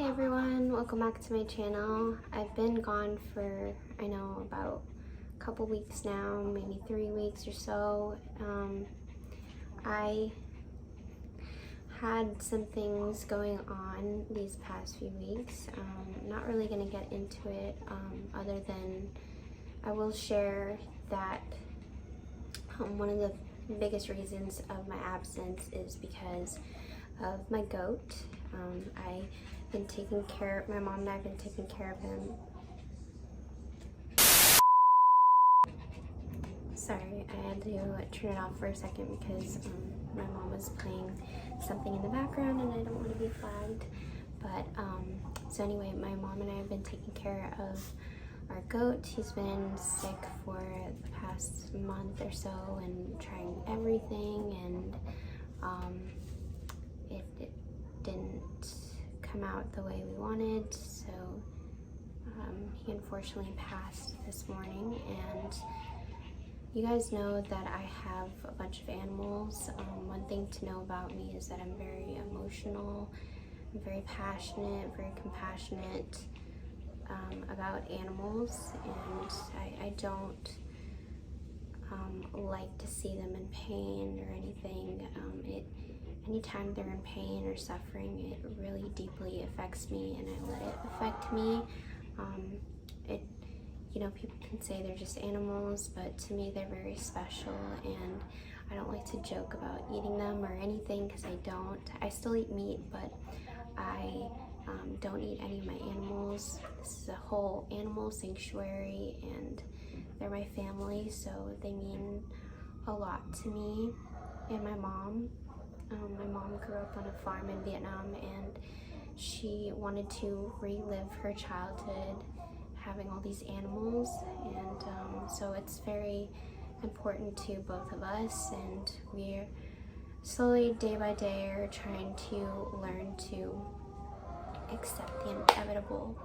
Hey everyone, welcome back to my channel. I've been gone for, I know, about a couple weeks now, maybe 3 weeks or so. I had some things going on these past few weeks. Not really going to get into it other than I will share that one of the biggest reasons of my absence is because of my goat. I've been taking care of, my mom and I have been taking care of him. Sorry, I had to turn it off for a second because my mom was playing something in the background and I don't want to be flagged. But, so anyway, my mom and I have been taking care of our goat. He's been sick for the past month or so and trying everything, and it didn't come out the way we wanted, so he unfortunately passed this morning. And you guys know that I have a bunch of animals. One thing to know about me is that I'm very emotional, I'm very passionate, very compassionate about animals, and I don't like to see them in pain or anything. Anytime they're in pain or suffering, it really deeply affects me, and I let it affect me. People can say they're just animals, but to me they're very special, and I don't like to joke about eating them or anything because I don't. I still eat meat, but I don't eat any of my animals. This is a whole animal sanctuary, and they're my family, so they mean a lot to me and my mom. My mom grew up on a farm in Vietnam, and she wanted to relive her childhood having all these animals, and so it's very important to both of us, and we're slowly, day by day, are trying to learn to accept the inevitable.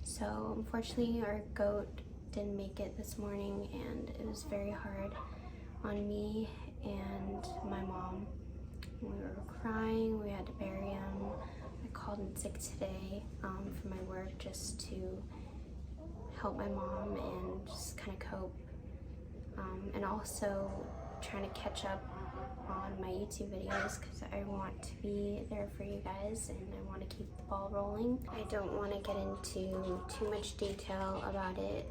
So unfortunately our goat didn't make it this morning, and it was very hard on me and my mom. We were crying, we had to bury him. I called in sick today for my work just to help my mom and just kind of cope. And also trying to catch up on my YouTube videos because I want to be there for you guys and I want to keep the ball rolling. I don't want to get into too much detail about it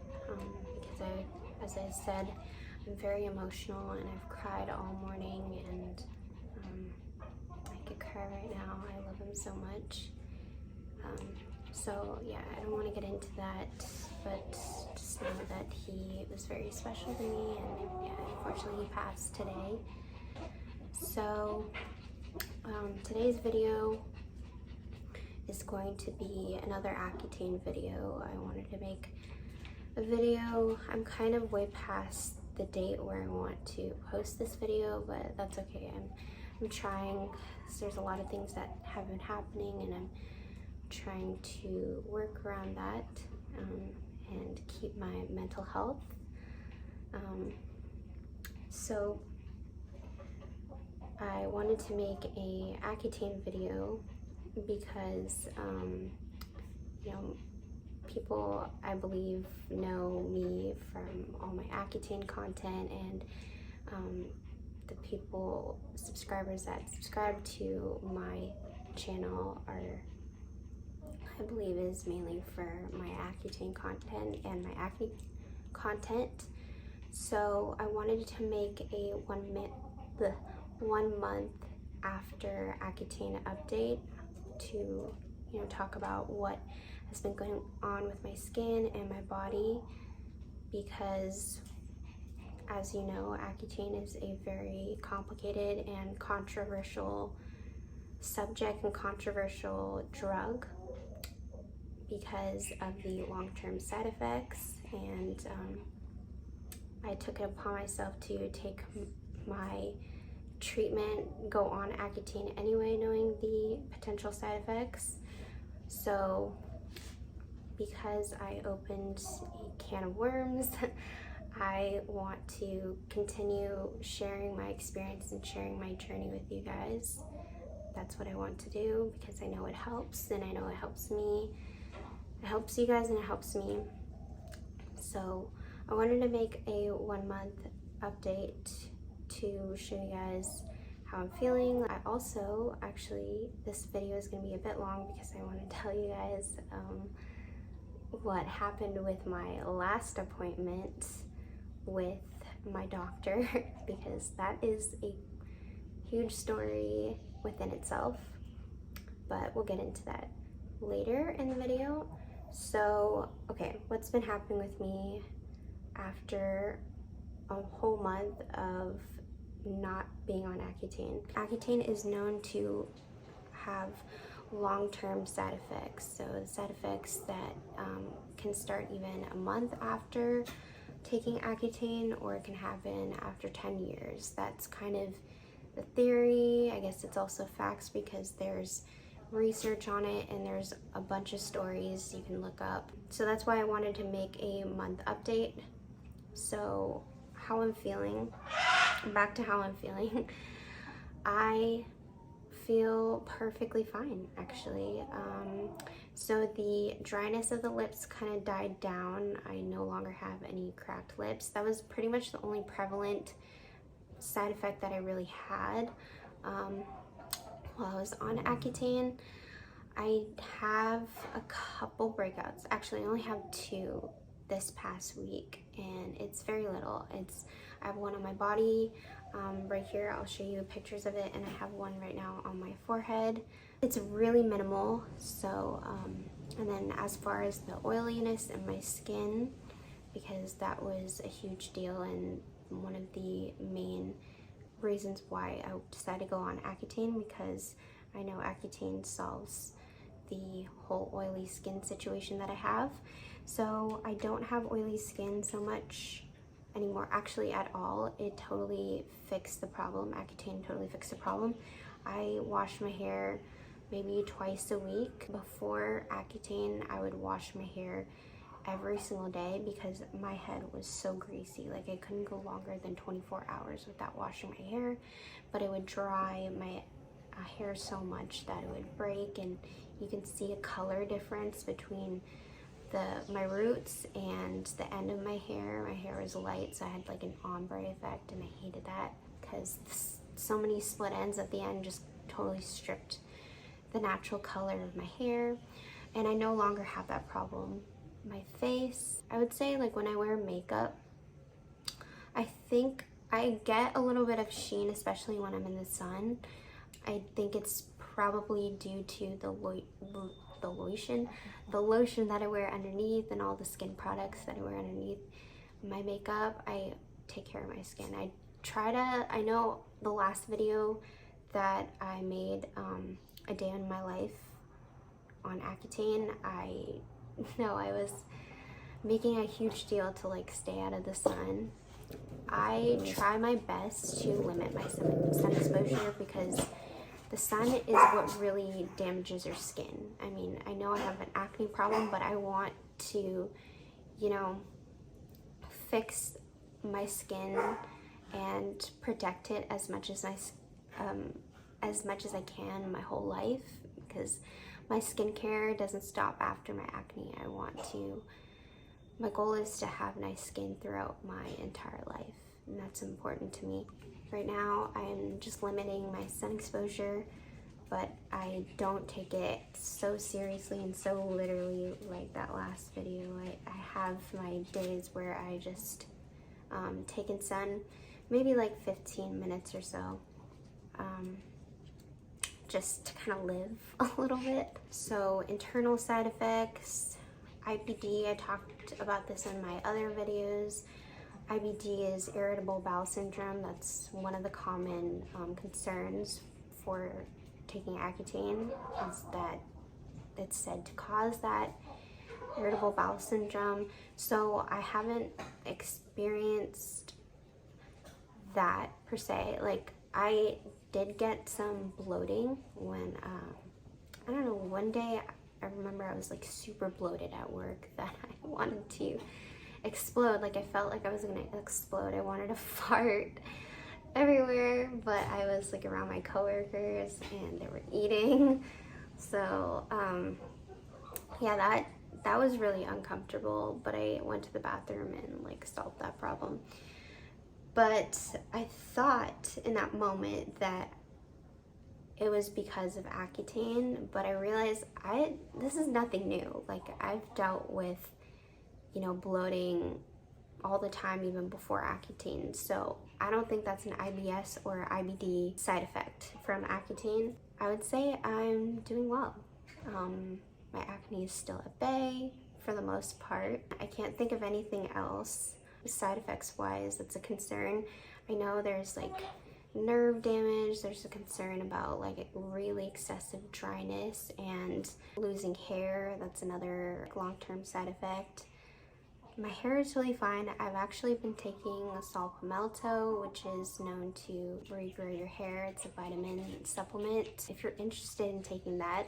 because as I said, I'm very emotional and I've cried all morning, and I could cry right now. I love him so much. So yeah, I don't want to get into that, but just know that he was very special to me, and yeah, unfortunately he passed today. So today's video is going to be another Accutane video. I wanted to make a video. I'm kind of way past the date where I want to post this video, but that's okay. I'm trying, because there's a lot of things that have been happening, and I'm trying to work around that and keep my mental health. So I wanted to make a Accutane video because people, I believe, know me from all my Accutane content, and the subscribers that subscribe to my channel are, I believe, is mainly for my Accutane content and my acne content. So I wanted to make a 1 month after Accutane update to talk about what has been going on with my skin and my body, because as you know, Accutane is a very complicated and controversial subject and controversial drug because of the long-term side effects, and I took it upon myself to take my treatment, go on Accutane anyway, knowing the potential side effects. So because I opened a can of worms, I want to continue sharing my experience and sharing my journey with you guys. that's what I want to do because I know it helps, and I know it helps me. It helps you guys and it helps me. So I wanted to make a 1 month update to show you guys how I'm feeling. I also, actually, this video is going to be a bit long because I want to tell you guys what happened with my last appointment with my doctor because that is a huge story within itself, but we'll get into that later in the video. So, okay, what's been happening with me after a whole month of not being on Accutane? Accutane is known to have long-term side effects, so side effects that can start even a month after taking Accutane, or it can happen after 10 years. That's kind of the theory. I guess it's also facts because there's research on it and there's a bunch of stories you can look up. So that's why I wanted to make a month update. So how I'm feeling, back to how I'm feeling. I feel perfectly fine, actually. So the dryness of the lips kind of died down. I no longer have any cracked lips. That was pretty much the only prevalent side effect that I really had while I was on Accutane. I have a couple breakouts. Actually, I only have 2 this past week, and it's very little. I have one on my body right here. I'll show you pictures of it, and I have one right now on my forehead. It's really minimal. So and then as far as the oiliness in my skin, because that was a huge deal and one of the main reasons why I decided to go on Accutane, because I know Accutane solves the whole oily skin situation that I have. So I don't have oily skin so much anymore, actually at all. It totally fixed the problem. Accutane totally fixed the problem. I wash my hair maybe twice a week. Before Accutane, I would wash my hair every single day because my head was so greasy. Like, I couldn't go longer than 24 hours without washing my hair, but it would dry my hair so much that it would break, and you can see a color difference between my roots and the end of my hair. My hair was light, so I had like an ombre effect, and I hated that because so many split ends at the end just totally stripped the natural color of my hair. And I no longer have that problem. My face, I would say, like, when I wear makeup, I think I get a little bit of sheen, especially when I'm in the sun. I think it's probably due to the lotion that I wear underneath and all the skin products that I wear underneath my makeup. I take care of my skin. I know the last video that I made, a day in my life on Accutane, I was making a huge deal to like stay out of the sun. I try my best to limit my sun exposure because the sun is what really damages your skin. I mean, I know I have an acne problem, but I want to, fix my skin and protect it as much as I can my whole life, because my skincare doesn't stop after my acne. My goal is to have nice skin throughout my entire life, and that's important to me. Right now, I'm just limiting my sun exposure, but I don't take it so seriously and so literally like that last video. I have my days where I just take in sun, maybe like 15 minutes or so, just to kind of live a little bit. So internal side effects, IBD, I talked about this in my other videos. IBD is irritable bowel syndrome. That's one of the common concerns for taking Accutane, is that it's said to cause that irritable bowel syndrome. So I haven't experienced that per se. Like, I did get some bloating when, I don't know, one day I remember I was like super bloated at work that I wanted to explode. Like, I felt like I was gonna explode. I wanted to fart, everywhere, but I was like around my coworkers and they were eating. So yeah, that was really uncomfortable, but I went to the bathroom and like solved that problem. But I thought in that moment that it was because of Accutane, but I realized this is nothing new. Like, I've dealt with, bloating all the time even before Accutane. So I don't think that's an IBS or IBD side effect from Accutane. I would say I'm doing well. My acne is still at bay for the most part. I can't think of anything else side effects wise that's a concern. I know there's like nerve damage, there's a concern about like really excessive dryness and losing hair. That's another long-term side effect. My hair is really fine. I've actually been taking a palmetto, which is known to regrow your hair. It's a vitamin supplement. If you're interested in taking that,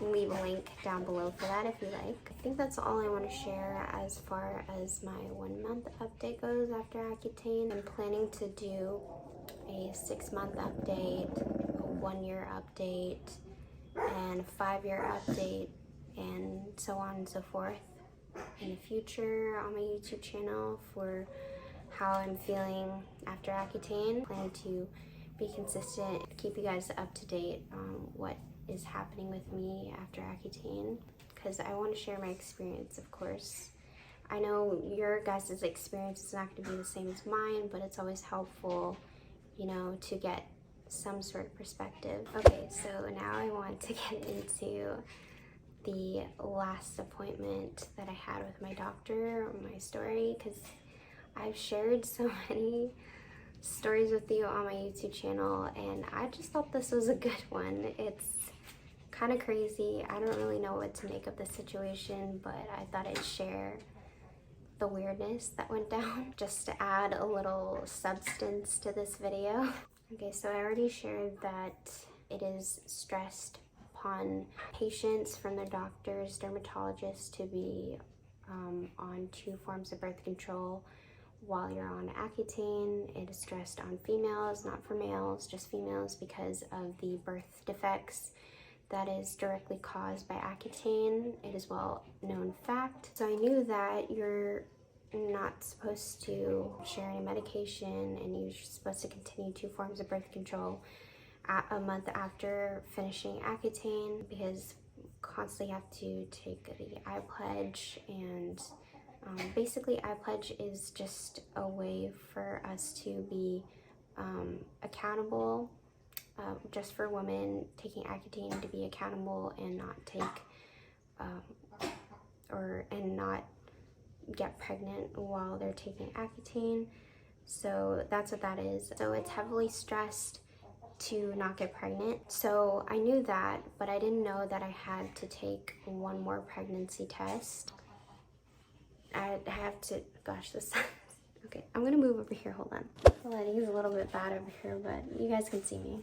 leave a link down below for that if you like. I think that's all I want to share as far as my 1 month update goes after Accutane. I'm planning to do a 6-month update, a 1-year update, and a 5-year update, and so on and so forth in the future on my YouTube channel for how I'm feeling after Accutane. I plan to be consistent, keep you guys up to date on what is happening with me after Accutane, because I want to share my experience, of course. I know your guys' experience is not going to be the same as mine, but it's always helpful, to get some sort of perspective. Okay, so now I want to get into the last appointment that I had with my doctor, my story, because I've shared so many stories with you on my YouTube channel, and I just thought this was a good one. It's kind of crazy. I don't really know what to make of the situation, but I thought I'd share the weirdness that went down just to add a little substance to this video. Okay, so I already shared that it is stressed upon patients from their doctors, dermatologists, to be on 2 forms of birth control while you're on Accutane. It is stressed on females, not for males, just females, because of the birth defects that is directly caused by Accutane. It is well known fact. So I knew that you're not supposed to share any medication and you're supposed to continue 2 forms of birth control a month after finishing Accutane, because constantly have to take the I pledge, and basically I pledge is just a way for us to be accountable, just for women taking Accutane to be accountable and not take and not get pregnant while they're taking Accutane. So that's what that is. So it's heavily stressed to not get pregnant. So I knew that, but I didn't know that I had to take 1 more pregnancy test. I have to, gosh, this, okay, I'm gonna move over here, hold on. The lighting is a little bit bad over here, but you guys can see me.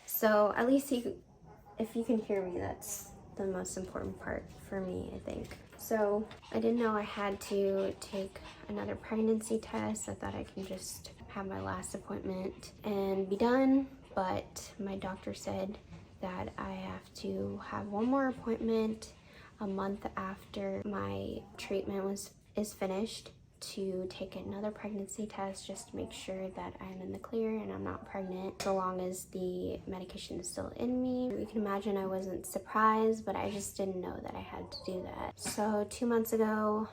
So at least if you can hear me, that's the most important part for me, I think. So I didn't know I had to take another pregnancy test. I thought I can just have my last appointment and be done, but my doctor said that I have to have 1 more appointment a month after my treatment is finished to take another pregnancy test, just to make sure that I'm in the clear and I'm not pregnant, so long as the medication is still in me. You can imagine I wasn't surprised, but I just didn't know that I had to do that. So 2 months ago,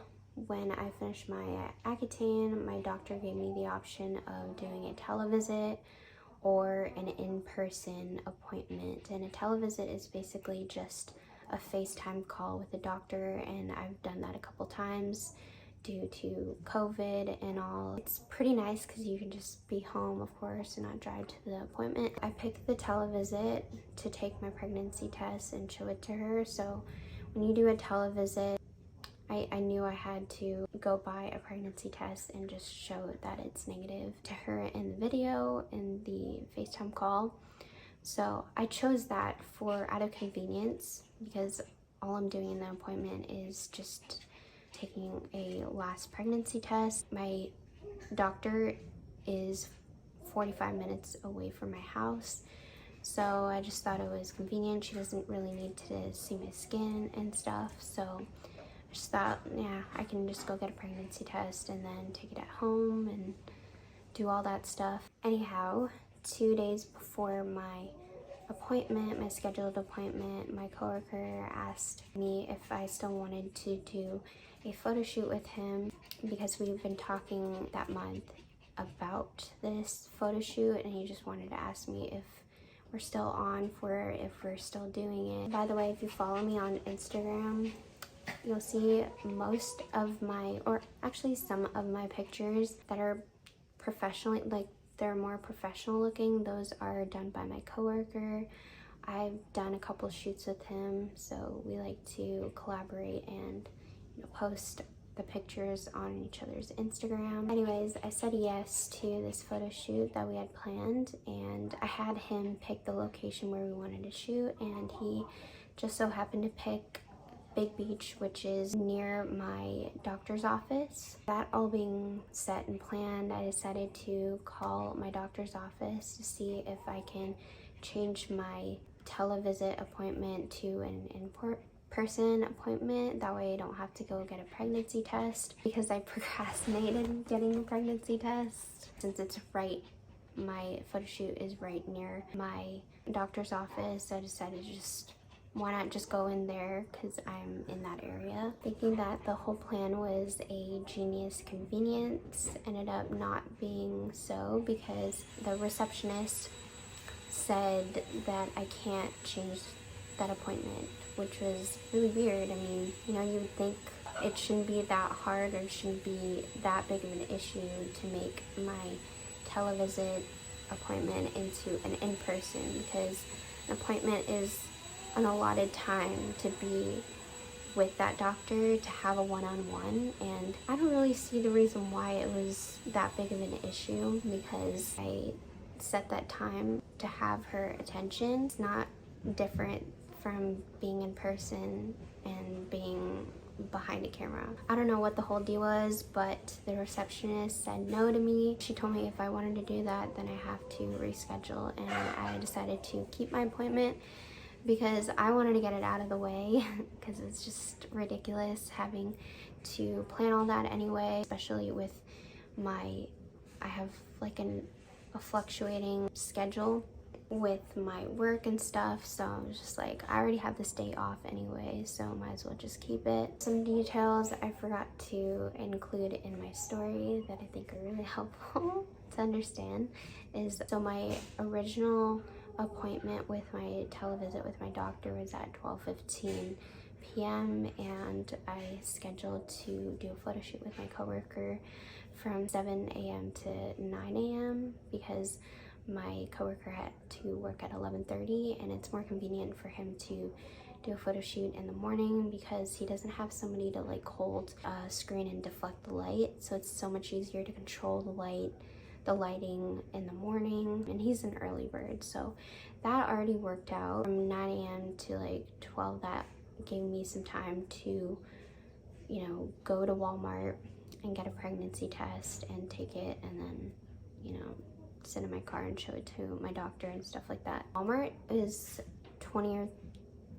when I finished my Accutane, my doctor gave me the option of doing a televisit or an in-person appointment. And a televisit is basically just a FaceTime call with the doctor, and I've done that a couple times due to COVID and all. It's pretty nice because you can just be home, of course, and not drive to the appointment. I picked the televisit to take my pregnancy test and show it to her. So when you do a televisit, I knew I had to go buy a pregnancy test and just show that it's negative to her in the video, in the FaceTime call. So I chose that out of convenience, because all I'm doing in the appointment is just taking a last pregnancy test. My doctor is 45 minutes away from my house. So I just thought it was convenient. She doesn't really need to see my skin and stuff. So I just thought, yeah, I can just go get a pregnancy test and then take it at home and do all that stuff. Anyhow, 2 days before my appointment, my scheduled appointment, my coworker asked me if I still wanted to do a photo shoot with him because we've been talking that month about this photo shoot, and he just wanted to ask me if we're still on for it, if we're still doing it. By the way, if you follow me on Instagram, you'll see most of my, or actually some of my pictures that are professionally, like they're more professional looking. Those are done by my coworker. I've done a couple shoots with him, so we like to collaborate and post the pictures on each other's Instagram. Anyways, I said yes to this photo shoot that we had planned, and I had him pick the location where we wanted to shoot, and he just so happened to pick Big Beach, which is near my doctor's office. That all being set and planned, I decided to call my doctor's office to see if I can change my televisit appointment to an in-person appointment. That way I don't have to go get a pregnancy test, because I procrastinated getting a pregnancy test. Since it's right, my photo shoot is right near my doctor's office, I decided to why not just go in there because I'm in that area. Thinking that the whole plan was a genius convenience ended up not being so, because the receptionist said that I can't change that appointment, which was really weird. I mean, you would think it shouldn't be that hard, or it shouldn't be that big of an issue to make my televisit appointment into an in-person, because an appointment is an allotted time to be with that doctor, to have a one-on-one, and I don't really see the reason why it was that big of an issue, because I set that time to have her attention. It's not different from being in person and being behind a camera. I don't know what the whole deal was, but the receptionist said no to me. She told me if I wanted to do that, then I have to reschedule, and I decided to keep my appointment because I wanted to get it out of the way, because it's just ridiculous having to plan all that anyway, especially with I have like a fluctuating schedule with my work and stuff, so I was just like, I already have this day off anyway, so might as well just keep it. Some details I forgot to include in my story that I think are really helpful to understand is, so my original appointment with my televisit with my doctor was at 12:15 p.m. and I scheduled to do a photo shoot with my coworker from 7 a.m. to 9 a.m. because my coworker had to work at 11:30, and it's more convenient for him to do a photo shoot in the morning because he doesn't have somebody to like hold a screen and deflect the light, so it's so much easier to control the lighting in the morning, and he's an early bird, so that already worked out. From 9 a.m. to like 12, that gave me some time to go to Walmart and get a pregnancy test and take it, and then sit in my car and show it to my doctor and stuff like that. Walmart is 20 or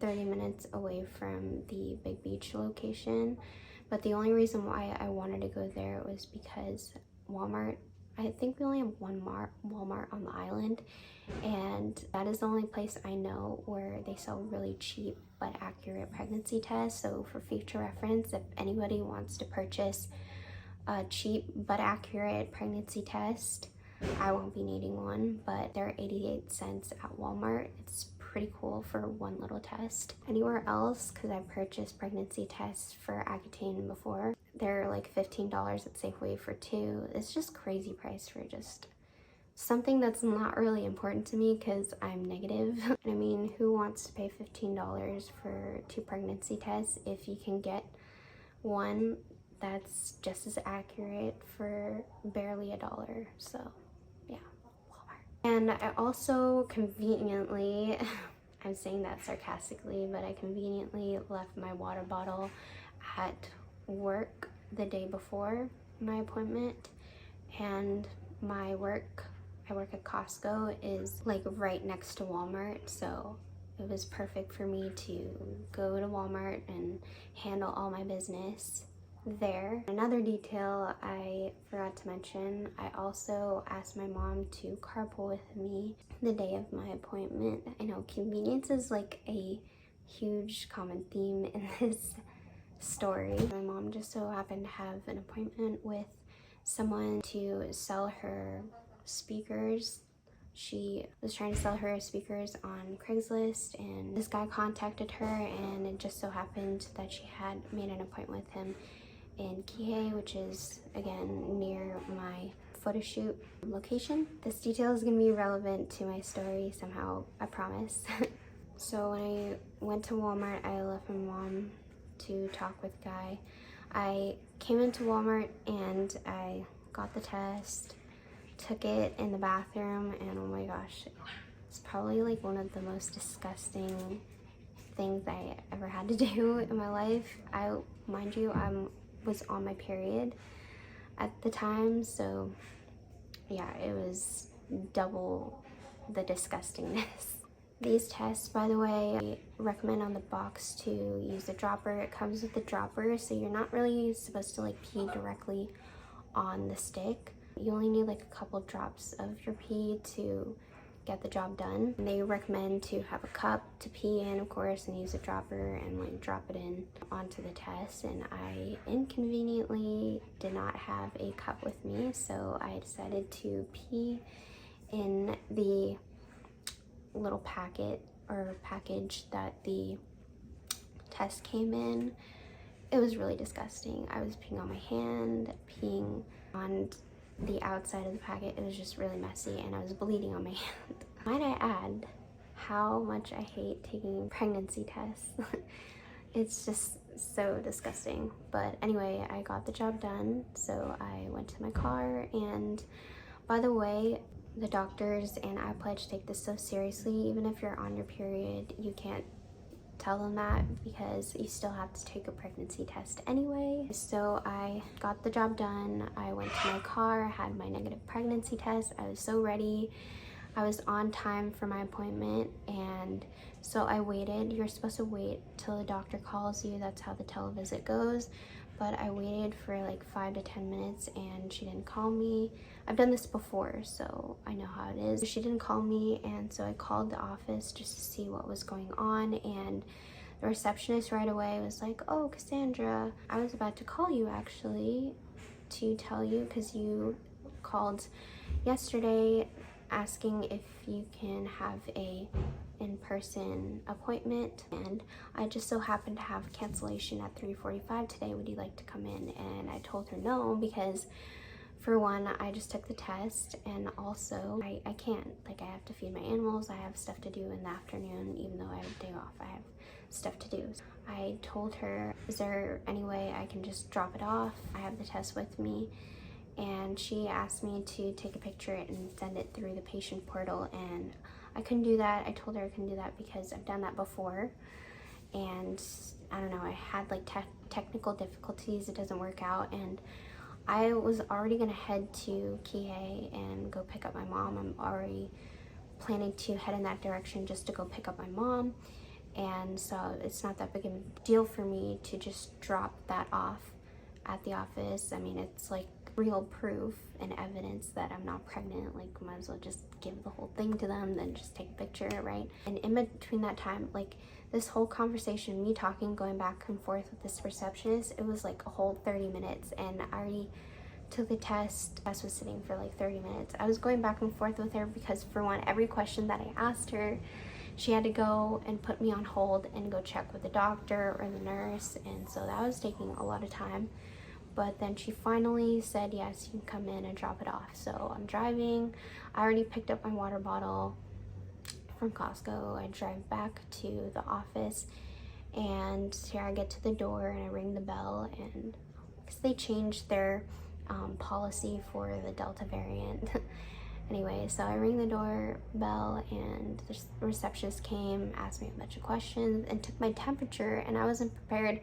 30 minutes away from the Big Beach location, but the only reason why I wanted to go there was because Walmart, I think we only have one Walmart on the island, and that is the only place I know where they sell really cheap but accurate pregnancy tests. So for future reference, if anybody wants to purchase a cheap but accurate pregnancy test, I won't be needing one, but they're 88 cents at Walmart. It's pretty cool for one little test. Anywhere else, because I purchased pregnancy tests for Accutane before, they're like $15 at Safeway for 2. It's just crazy price for just something that's not really important to me because I'm negative. I mean, who wants to pay $15 for 2 pregnancy tests if you can get one that's just as accurate for barely $1? So yeah, Walmart. And I also conveniently, I'm saying that sarcastically, but I conveniently left my water bottle at work the day before my appointment, and I work at Costco, is like right next to Walmart, so it was perfect for me to go to Walmart and handle all my business there. Another detail I forgot to mention, I also asked my mom to carpool with me the day of my appointment. I know convenience is like a huge common theme in this story. My mom just so happened to have an appointment with someone to sell her speakers. She was trying to sell her speakers on Craigslist, and this guy contacted her, and it just so happened that she had made an appointment with him in Kihei, which is again near my photo shoot location. This detail is going to be relevant to my story somehow, I promise. So when I went to Walmart, I left my mom to talk with the guy. I came into Walmart and I got the test, took it in the bathroom, and oh my gosh, it's probably like one of the most disgusting things I ever had to do in my life. Mind you, I was on my period at the time, so yeah, it was double the disgustingness. These tests, by the way, I recommend on the box to use the dropper. It comes with the dropper, so you're not really supposed to like pee directly on the stick. You only need like a couple drops of your pee to get the job done. And they recommend to have a cup to pee in, of course, and use a dropper and like drop it in onto the test. And I inconveniently did not have a cup with me, so I decided to pee in the little packet or package that the test came in. It was really disgusting. I was peeing on my hand, peeing on the outside of the packet. It was just really messy, and I was bleeding on my hand. Might I add how much I hate taking pregnancy tests. It's just so disgusting. But anyway, I got the job done, so I went to my car. And by the way, the doctors and I Pledge take this so seriously. Even if you're on your period, you can't tell them that because you still have to take a pregnancy test anyway. So I got the job done. I went to my car, had my negative pregnancy test. I was so ready. I was on time for my appointment, and so I waited. You're supposed to wait till the doctor calls you. That's how the televisit goes. But I waited for like 5 to 10 minutes and she didn't call me. I've done this before, so I know how it is. She didn't call me, and so I called the office just to see what was going on, and the receptionist right away was like, "Oh, Cassandra, I was about to call you actually to tell you because you called yesterday asking if you can have a in-person appointment, and I just so happened to have cancellation at 3:45 today. Would you like to come in?" And I told her no, because for one, I just took the test, and also I can't, like, I have to feed my animals. I have stuff to do in the afternoon. Even though I have a day off, I have stuff to do. I told her, "Is there any way I can just drop it off? I have the test with me." And she asked me to take a picture and send it through the patient portal, and I couldn't do that. I told her I couldn't do that because I've done that before, and I don't know, I had like technical difficulties. It doesn't work out, and I was already gonna head to Kihei and go pick up my mom. I'm already planning to head in that direction just to go pick up my mom, and so it's not that big of a deal for me to just drop that off at the office. I mean, it's like real proof and evidence that I'm not pregnant. Like, might as well just give the whole thing to them, then just take a picture, right? And in between that time, like, this whole conversation, me talking, going back and forth with this receptionist, it was like a whole 30 minutes, and I already took the test. The test was sitting for like 30 minutes. I was going back and forth with her because, for one, every question that I asked her, she had to go and put me on hold and go check with the doctor or the nurse, and so that was taking a lot of time. But then she finally said, "Yes, you can come in and drop it off." So I'm driving. I already picked up my water bottle from Costco. I drive back to the office, and here I get to the door and I ring the bell, and because they changed their policy for the Delta variant, Anyway, so I ring the doorbell and the receptionist came, asked me a bunch of questions, and took my temperature, and I wasn't prepared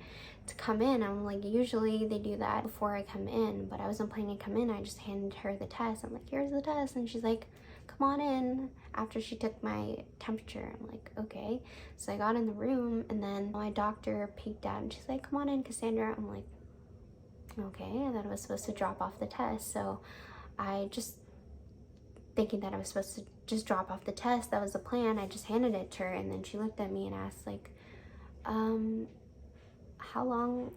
to come in. I'm like, usually they do that before I come in, but I wasn't planning to come in. I just handed her the test. I'm like, here's the test, and she's like, come on in, after she took my temperature. I'm like, okay. So I got in the room, and then my doctor peeked out, and she's like, come on in, Cassandra. I'm like, okay. And then I was supposed to drop off the test, so I just, thinking that I was supposed to just drop off the test, that was the plan, I just handed it to her, and then she looked at me and asked, like, how long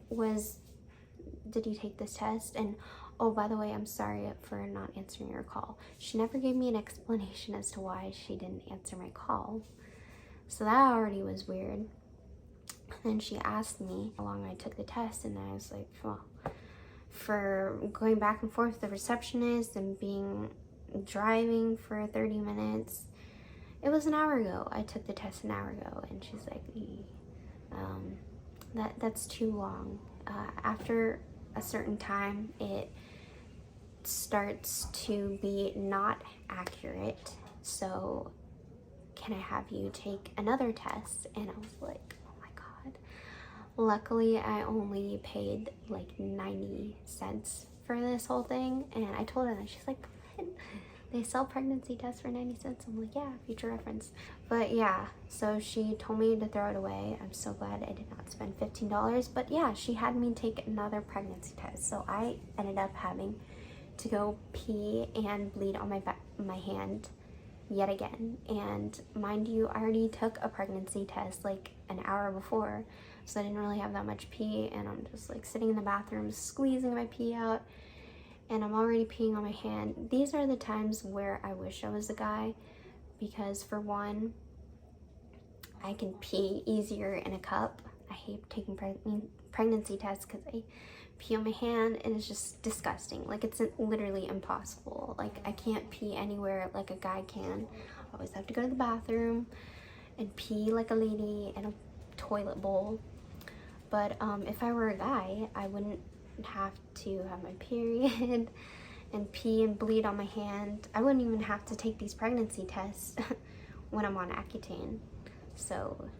did you take this test? And oh, by the way, I'm sorry for not answering your call. She never gave me an explanation as to why she didn't answer my call, so that already was weird. And then she asked me how long I took the test, and I was like, well, for going back and forth with the receptionist and driving for 30 minutes, it was an hour ago. I took the test an hour ago. And she's like, that's too long. After a certain time, it starts to be not accurate, so can I have you take another test? And I was like, oh my god. Luckily, I only paid like 90 cents for this whole thing, and I told her that. She's like, what? They sell pregnancy tests for 90 cents. I'm like, yeah, future reference. But yeah, so she told me to throw it away. I'm so glad I did not spend $15. But yeah, she had me take another pregnancy test. So I ended up having to go pee and bleed on my hand yet again. And mind you, I already took a pregnancy test like an hour before, so I didn't really have that much pee. And I'm just like sitting in the bathroom squeezing my pee out, and I'm already peeing on my hand. These are the times where I wish I was a guy, because for one, I can pee easier in a cup. I hate taking pregnancy tests because I pee on my hand and it's just disgusting. Like, it's literally impossible. Like, I can't pee anywhere like a guy can. I always have to go to the bathroom and pee like a lady in a toilet bowl. But if I were a guy, I wouldn't have to have my period and pee and bleed on my hand. I wouldn't even have to take these pregnancy tests when I'm on Accutane. So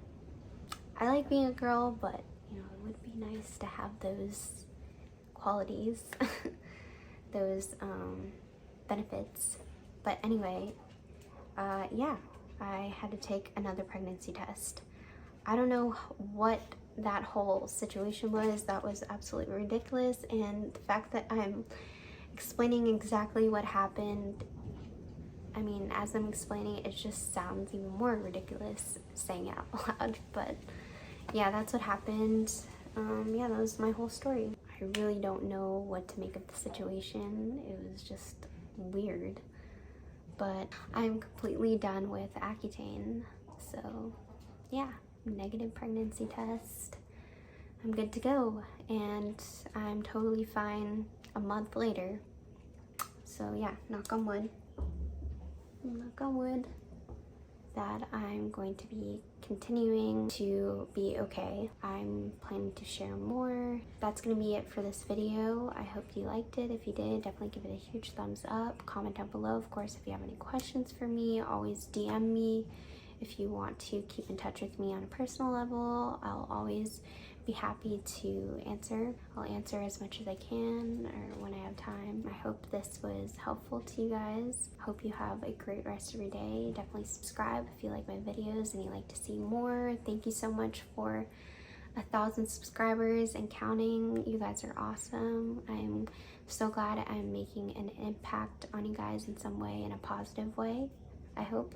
I like being a girl, but you know, it would be nice to have those qualities, those benefits. But anyway, yeah, I had to take another pregnancy test. I don't know what that whole situation was. That was absolutely ridiculous, and the fact that I'm explaining exactly what happened, I mean, as I'm explaining it, it just sounds even more ridiculous saying it out loud. But yeah, that's what happened. Yeah, that was my whole story. I really don't know what to make of the situation. It was just weird, but I'm completely done with Accutane. So yeah, negative pregnancy test. I'm good to go, and I'm totally fine a month later. So yeah, knock on wood, that I'm going to be continuing to be okay. I'm planning to share more. That's gonna be it for this video. I hope you liked it. If you did, definitely give it a huge thumbs up. Comment down below, of course, if you have any questions for me. Always DM me. If you want to keep in touch with me on a personal level, I'll always be happy to answer. I'll answer as much as I can, or when I have time. I hope this was helpful to you guys. Hope you have a great rest of your day. Definitely subscribe if you like my videos and you like to see more. Thank you so much for 1,000 subscribers and counting. You guys are awesome. I'm so glad I'm making an impact on you guys in some way, in a positive way. I hope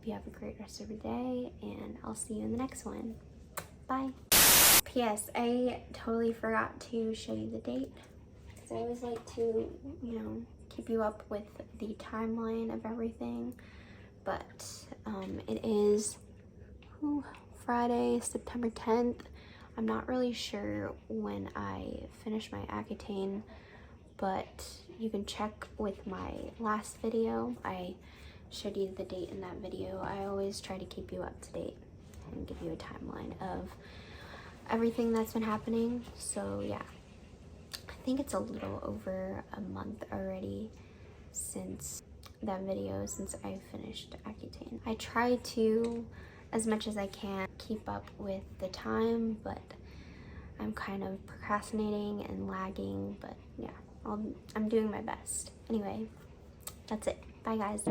you have a great rest of your day, and I'll see you in the next one. Bye. P.S. I totally forgot to show you the date, because I always like to, you know, keep you up with the timeline of everything. But it is Friday, September 10th. I'm not really sure when I finish my Accutane, but you can check with my last video. I showed you the date in that video. I always try to keep you up to date and give you a timeline of everything that's been happening. So yeah, I think it's a little over a month already since that video since I finished Accutane. I try to, as much as I can, keep up with the time, but I'm kind of procrastinating and lagging, but yeah, I'm doing my best. Anyway, that's it. Bye guys.